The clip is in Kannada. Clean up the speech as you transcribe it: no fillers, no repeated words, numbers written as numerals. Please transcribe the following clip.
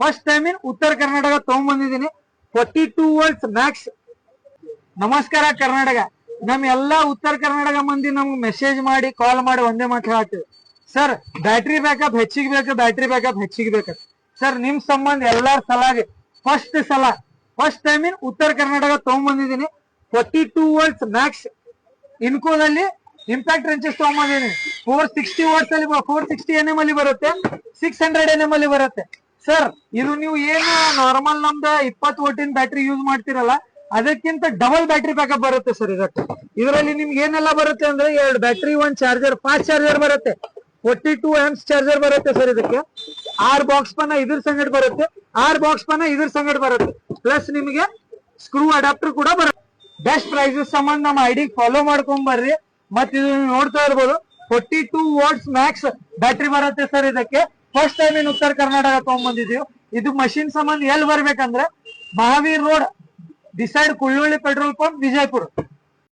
First time in Uttara Karnataka ತಗೊಂಡ್ಬಂದಿದ್ದೀನಿ 42 ವೋಲ್ಟ್ಸ್ ಮ್ಯಾಕ್ಸ್. ನಮಸ್ಕಾರ ಕರ್ನಾಟಕ. ನಮ್ ಎಲ್ಲಾ ಉತ್ತರ ಕರ್ನಾಟಕ ಮಂದಿ ನಮ್ಗೆ ಮೆಸೇಜ್ ಮಾಡಿ ಕಾಲ್ ಮಾಡಿ ಒಂದೇ ಮಾತು ಹೇಳ್ತೀವಿ, ಸರ್ ಬ್ಯಾಟ್ರಿ ಬ್ಯಾಕಪ್ ಹೆಚ್ಚಿಗೆ ಬೇಕು, ಬ್ಯಾಟ್ರಿ ಬ್ಯಾಕಪ್ ಹೆಚ್ಚಿಗೆ ಬೇಕು. ಸರ್ ನಿಮ್ ಸಂಬಂಧ ಎಲ್ಲಾರ ಸಲಾಗಿ first time in Uttara Karnataka ತಗೊಂಡ್ಬಂದಿದ್ದೀನಿ 42 ವೋಲ್ಟ್ಸ್ ಮ್ಯಾಕ್ಸ್ ಇನ್ಕೋದಲ್ಲಿ ಇಂಪ್ಯಾಕ್ಟ್ ರೆಂಚಸ್ ತಗೊಂಡ್ಬಂದಿದ್ದೀನಿ. 460 ವಾಟ್ಸ್ ಅಲ್ಲಿ 460 NM ಅಲ್ಲಿ ಬರುತ್ತೆ, 600 NM ಅಲ್ಲಿ ಬರುತ್ತೆ. ಸರ್ ಇದು ನೀವು ಏನು ನಾರ್ಮಲ್ ನಮ್ದು 20 ವೋಲ್ಟಿನ ಬ್ಯಾಟ್ರಿ ಯೂಸ್ ಮಾಡ್ತಿರಲ್ಲ ಅದಕ್ಕಿಂತ ಡಬಲ್ ಬ್ಯಾಟ್ರಿ ಬ್ಯಾಕಪ್ ಬರುತ್ತೆ ಸರ್ ಇದಕ್ಕೆ. ಇದರಲ್ಲಿ ನಿಮ್ಗೆ ಏನೆಲ್ಲ ಬರುತ್ತೆ ಅಂದ್ರೆ 2 ಬ್ಯಾಟ್ರಿ, 1 ಚಾರ್ಜರ್, ಫಾಸ್ಟ್ ಚಾರ್ಜರ್ ಬರುತ್ತೆ, 42 amps ಚಾರ್ಜರ್ ಬರುತ್ತೆ ಸರ್ ಇದಕ್ಕೆ. 6 ಬಾಕ್ಸ್ ಪನ್ನ ಇದ್ರ ಸಂಗಡ ಬರುತ್ತೆ, 6 ಬಾಕ್ಸ್ ಪನ್ನ ಇದ್ರ ಸಂಗಡ ಬರುತ್ತೆ, ಪ್ಲಸ್ ನಿಮಗೆ ಸ್ಕ್ರೂ ಅಡಾಪ್ಟರ್ ಕೂಡ ಬರುತ್ತೆ. ಬೆಸ್ಟ್ ಪ್ರೈಸಸ್ ಸಂಬಂಧ ನಮ್ಮ ಐಡಿ ಫಾಲೋ ಮಾಡ್ಕೊಂಡ್ ಬರ್ರಿ. ಮತ್ತೆ ಇದು ನೋಡ್ತಾ ಇರ್ಬೋದು 42 ವಾಟ್ಸ್ ಮ್ಯಾಕ್ಸ್ ಬ್ಯಾಟ್ರಿ ಬರುತ್ತೆ ಸರ್ ಇದಕ್ಕೆ. First time in Uttara Karnataka ತಗೊಂಡ್ಬಂದಿದೀವಿ. ಇದು ಮಷಿನ್ ಸಂಬಂಧ ಎಲ್ಲಿ ಬರ್ಬೇಕಂದ್ರೆ ಮಹಾವೀರ್ ರೋಡ್ ಡಿಸೈಡ್ ಕುಳ್ಳೊಳ್ಳಿ ಪೆಟ್ರೋಲ್ ಪಂಪ್ ವಿಜಯಪುರ.